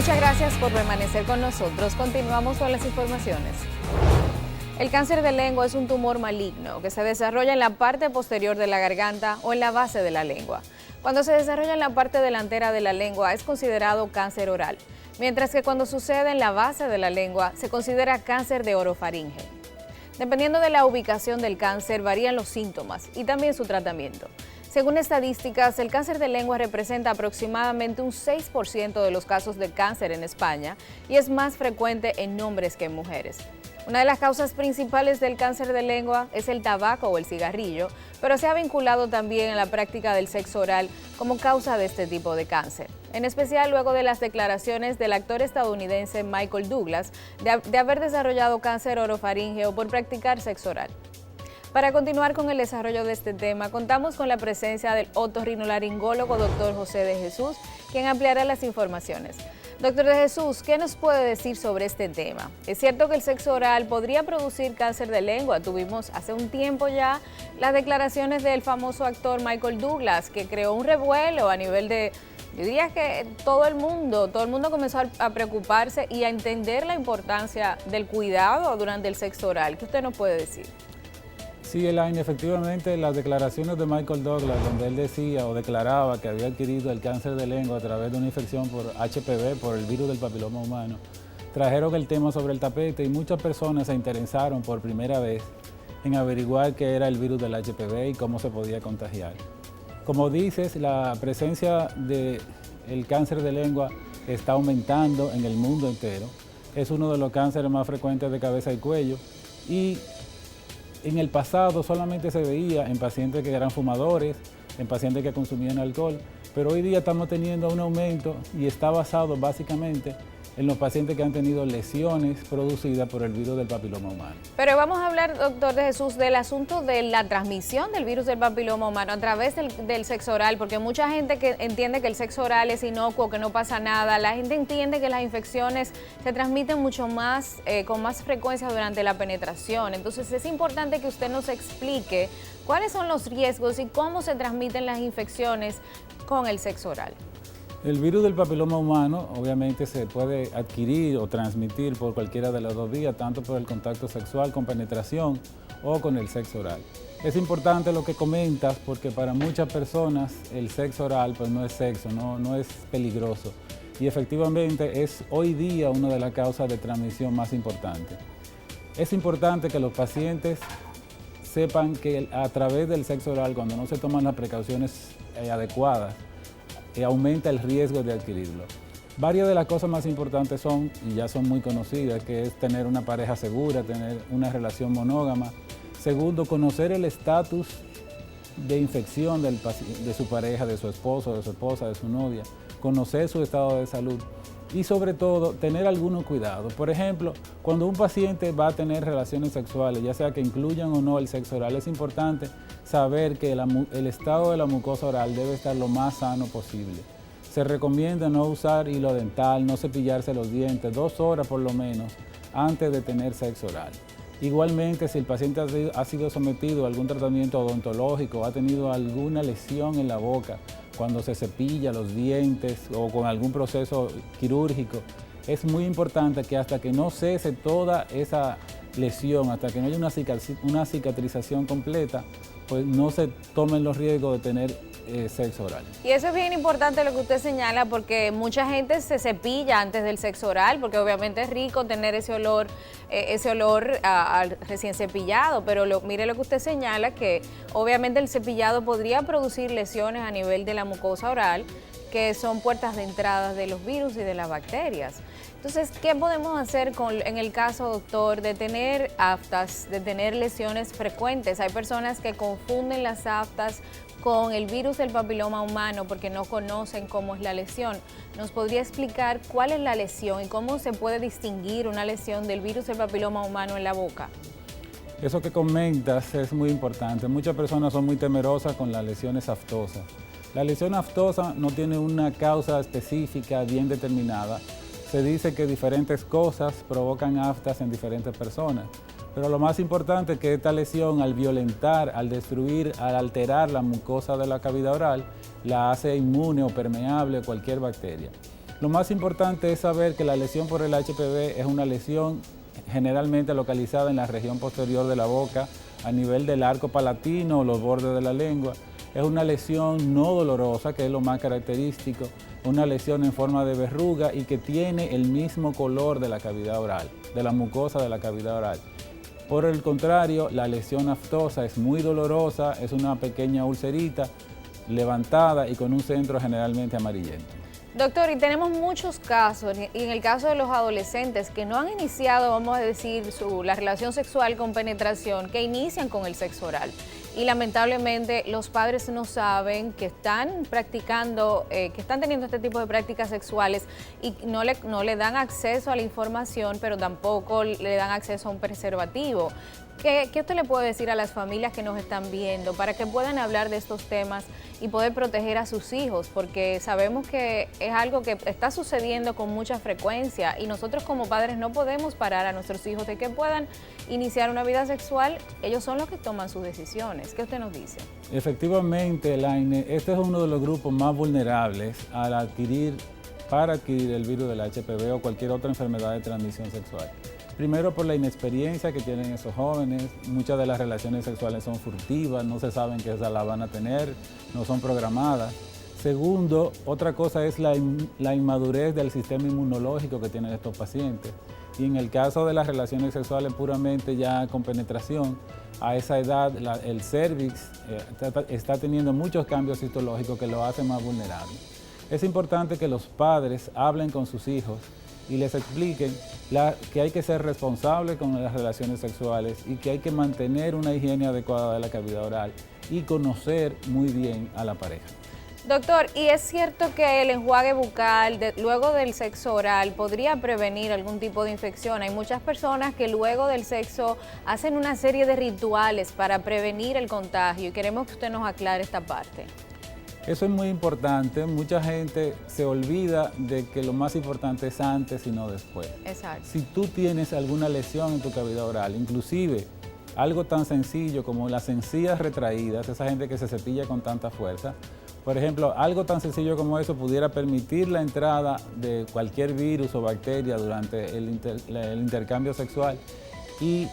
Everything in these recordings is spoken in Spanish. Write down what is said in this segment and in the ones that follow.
Muchas gracias por permanecer con nosotros. Continuamos con las informaciones. El cáncer de lengua es un tumor maligno que se desarrolla en la parte posterior de la garganta o en la base de la lengua. Cuando se desarrolla en la parte delantera de la lengua es considerado cáncer oral, mientras que cuando sucede en la base de la lengua se considera cáncer de orofaringe. Dependiendo de la ubicación del cáncer varían los síntomas y también su tratamiento. Según estadísticas, el cáncer de lengua representa aproximadamente un 6% de los casos de cáncer en España y es más frecuente en hombres que en mujeres. Una de las causas principales del cáncer de lengua es el tabaco o el cigarrillo, pero se ha vinculado también a la práctica del sexo oral como causa de este tipo de cáncer. En especial luego de las declaraciones del actor estadounidense Michael Douglas de haber desarrollado cáncer orofaríngeo por practicar sexo oral. Para continuar con el desarrollo de este tema, contamos con la presencia del otorrinolaringólogo Dr. José de Jesús, quien ampliará las informaciones. Doctor de Jesús, ¿qué nos puede decir sobre este tema? ¿Es cierto que el sexo oral podría producir cáncer de lengua? Tuvimos hace un tiempo ya las declaraciones del famoso actor Michael Douglas, que creó un revuelo a nivel de, yo diría que todo el mundo comenzó a preocuparse y a entender la importancia del cuidado durante el sexo oral. ¿Qué usted nos puede decir? Sí, Elaine, efectivamente las declaraciones de Michael Douglas, donde él decía o declaraba que había adquirido el cáncer de lengua a través de una infección por HPV, por el virus del papiloma humano, trajeron el tema sobre el tapete y muchas personas se interesaron por primera vez en averiguar qué era el virus del HPV y cómo se podía contagiar. Como dices, la presencia del cáncer de lengua está aumentando en el mundo entero. Es uno de los cánceres más frecuentes de cabeza y cuello y en el pasado solamente se veía en pacientes que eran fumadores, en pacientes que consumían alcohol, pero hoy día estamos teniendo un aumento y está basado básicamente en los pacientes que han tenido lesiones producidas por el virus del papiloma humano. Pero vamos a hablar, doctor de Jesús, del asunto de la transmisión del virus del papiloma humano a través del sexo oral, porque mucha gente que entiende que el sexo oral es inocuo, que no pasa nada, la gente entiende que las infecciones se transmiten mucho más, con más frecuencia durante la penetración. Entonces es importante que usted nos explique cuáles son los riesgos y cómo se transmiten las infecciones con el sexo oral. El virus del papiloma humano obviamente se puede adquirir o transmitir por cualquiera de las dos vías, tanto por el contacto sexual con penetración o con el sexo oral. Es importante lo que comentas porque para muchas personas el sexo oral pues no es sexo, no es peligroso y efectivamente es hoy día una de las causas de transmisión más importantes. Es importante que los pacientes sepan que a través del sexo oral, cuando no se toman las precauciones adecuadas, aumenta el riesgo de adquirirlo. Varias de las cosas más importantes son, y ya son muy conocidas, que es tener una pareja segura, tener una relación monógama. Segundo, conocer el estatus de infección de su pareja, de su esposo, de su esposa, de su novia, conocer su estado de salud y sobre todo tener algunos cuidados. Por ejemplo, cuando un paciente va a tener relaciones sexuales, ya sea que incluyan o no el sexo oral, es importante saber que el estado de la mucosa oral debe estar lo más sano posible. Se recomienda no usar hilo dental, no cepillarse los dientes 2 horas por lo menos antes de tener sexo oral. Igualmente, si el paciente ha sido sometido a algún tratamiento odontológico, ha tenido alguna lesión en la boca, cuando se cepilla los dientes o con algún proceso quirúrgico, es muy importante que hasta que no cese toda esa lesión, hasta que no haya una cicatrización completa, pues no se tomen los riesgos de tener sexo oral. Y eso es bien importante lo que usted señala, porque mucha gente se cepilla antes del sexo oral, porque obviamente es rico tener ese olor al recién cepillado, pero mire lo que usted señala, que obviamente el cepillado podría producir lesiones a nivel de la mucosa oral, que son puertas de entrada de los virus y de las bacterias. Entonces, ¿qué podemos hacer en el caso, doctor, de tener aftas, de tener lesiones frecuentes? Hay personas que confunden las aftas con el virus del papiloma humano porque no conocen cómo es la lesión. ¿Nos podría explicar cuál es la lesión y cómo se puede distinguir una lesión del virus del papiloma humano en la boca? Eso que comentas es muy importante. Muchas personas son muy temerosas con las lesiones aftosas. La lesión aftosa no tiene una causa específica bien determinada. Se dice que diferentes cosas provocan aftas en diferentes personas. Pero lo más importante es que esta lesión, al violentar, al destruir, al alterar la mucosa de la cavidad oral, la hace inmune o permeable a cualquier bacteria. Lo más importante es saber que la lesión por el HPV es una lesión generalmente localizada en la región posterior de la boca, a nivel del arco palatino o los bordes de la lengua. Es una lesión no dolorosa, que es lo más característico, una lesión en forma de verruga y que tiene el mismo color de la cavidad oral, de la mucosa de la cavidad oral. Por el contrario, la lesión aftosa es muy dolorosa, es una pequeña ulcerita levantada y con un centro generalmente amarillento. Doctor, y tenemos muchos casos, y en el caso de los adolescentes que no han iniciado, vamos a decir, la relación sexual con penetración, que inician con el sexo oral. Y lamentablemente los padres no saben que están practicando, que están teniendo este tipo de prácticas sexuales y no le dan acceso a la información, pero tampoco le dan acceso a un preservativo. ¿Qué usted le puede decir a las familias que nos están viendo para que puedan hablar de estos temas y poder proteger a sus hijos? Porque sabemos que es algo que está sucediendo con mucha frecuencia y nosotros como padres no podemos parar a nuestros hijos de que puedan iniciar una vida sexual. Ellos son los que toman sus decisiones. ¿Qué usted nos dice? Efectivamente, Elaine, este es uno de los grupos más vulnerables para adquirir el virus del HPV o cualquier otra enfermedad de transmisión sexual. Primero, por la inexperiencia que tienen esos jóvenes. Muchas de las relaciones sexuales son furtivas, no se saben que esas las van a tener, no son programadas. Segundo, otra cosa es la inmadurez del sistema inmunológico que tienen estos pacientes. Y en el caso de las relaciones sexuales puramente ya con penetración, a esa edad el cervix está teniendo muchos cambios histológicos que lo hacen más vulnerable. Es importante que los padres hablen con sus hijos y les expliquen que hay que ser responsable con las relaciones sexuales y que hay que mantener una higiene adecuada de la cavidad oral y conocer muy bien a la pareja. Doctor, ¿y es cierto que el enjuague bucal luego del sexo oral podría prevenir algún tipo de infección? Hay muchas personas que luego del sexo hacen una serie de rituales para prevenir el contagio y queremos que usted nos aclare esta parte. Eso es muy importante. Mucha gente se olvida de que lo más importante es antes y no después. Exacto. Si tú tienes alguna lesión en tu cavidad oral, inclusive algo tan sencillo como las encías retraídas, esa gente que se cepilla con tanta fuerza, por ejemplo, algo tan sencillo como eso pudiera permitir la entrada de cualquier virus o bacteria durante el intercambio sexual y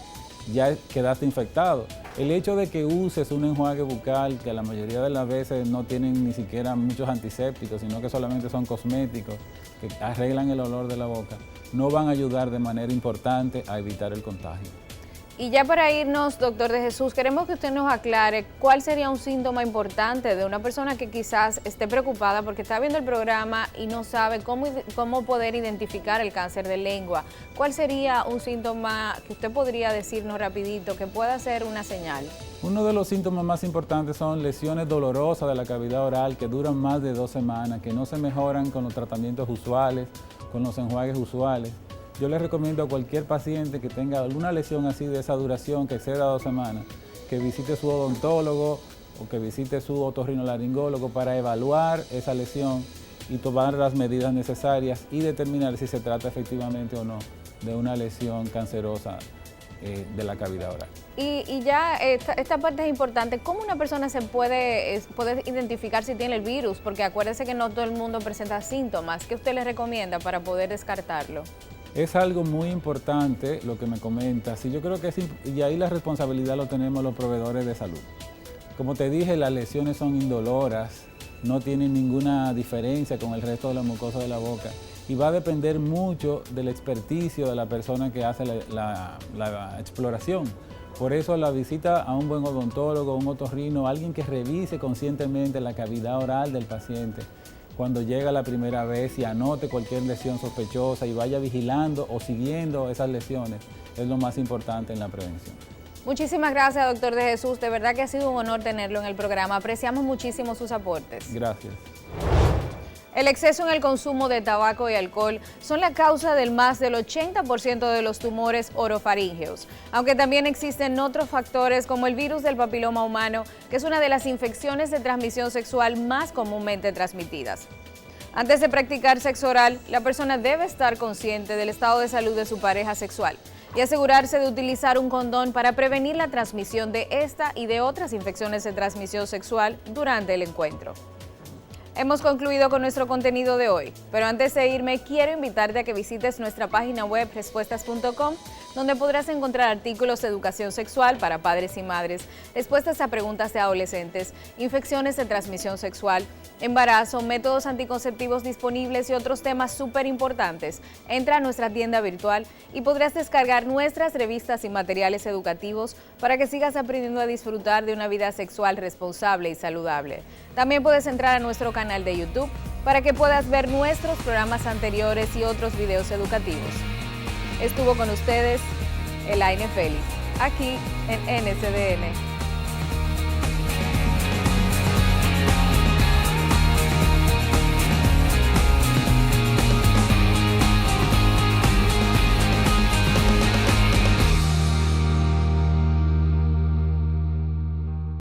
ya quedaste infectado. El hecho de que uses un enjuague bucal, que la mayoría de las veces no tienen ni siquiera muchos antisépticos, sino que solamente son cosméticos, que arreglan el olor de la boca, no van a ayudar de manera importante a evitar el contagio. Y ya para irnos, doctor de Jesús, queremos que usted nos aclare cuál sería un síntoma importante de una persona que quizás esté preocupada porque está viendo el programa y no sabe cómo poder identificar el cáncer de lengua. ¿Cuál sería un síntoma que usted podría decirnos rapidito que pueda ser una señal? Uno de los síntomas más importantes son lesiones dolorosas de la cavidad oral que duran más de 2 semanas, que no se mejoran con los tratamientos usuales, con los enjuagues usuales. Yo les recomiendo a cualquier paciente que tenga alguna lesión así de esa duración que exceda 2 semanas, que visite su odontólogo o que visite su otorrinolaringólogo para evaluar esa lesión y tomar las medidas necesarias y determinar si se trata efectivamente o no de una lesión cancerosa de la cavidad oral. Y ya esta parte es importante. ¿Cómo una persona se puede identificar si tiene el virus? Porque acuérdese que no todo el mundo presenta síntomas. ¿Qué usted le recomienda para poder descartarlo? Es algo muy importante lo que me comentas, y yo creo que y ahí la responsabilidad lo tenemos los proveedores de salud. Como te dije, las lesiones son indoloras, no tienen ninguna diferencia con el resto de la mucosa de la boca y va a depender mucho del experticio de la persona que hace la exploración. Por eso la visita a un buen odontólogo, un otorrino, alguien que revise conscientemente la cavidad oral del paciente cuando llega la primera vez y anote cualquier lesión sospechosa y vaya vigilando o siguiendo esas lesiones, es lo más importante en la prevención. Muchísimas gracias, doctor de Jesús. De verdad que ha sido un honor tenerlo en el programa. Apreciamos muchísimo sus aportes. Gracias. El exceso en el consumo de tabaco y alcohol son la causa del más del 80% de los tumores orofaríngeos, aunque también existen otros factores como el virus del papiloma humano, que es una de las infecciones de transmisión sexual más comúnmente transmitidas. Antes de practicar sexo oral, la persona debe estar consciente del estado de salud de su pareja sexual y asegurarse de utilizar un condón para prevenir la transmisión de esta y de otras infecciones de transmisión sexual durante el encuentro. Hemos concluido con nuestro contenido de hoy, pero antes de irme quiero invitarte a que visites nuestra página web respuestas.com, donde podrás encontrar artículos de educación sexual para padres y madres, respuestas a preguntas de adolescentes, infecciones de transmisión sexual, embarazo, métodos anticonceptivos disponibles y otros temas súper importantes. Entra a nuestra tienda virtual y podrás descargar nuestras revistas y materiales educativos para que sigas aprendiendo a disfrutar de una vida sexual responsable y saludable. También puedes entrar a nuestro canal de YouTube para que puedas ver nuestros programas anteriores y otros videos educativos. Estuvo con ustedes Elaine Félix, aquí en NCDN.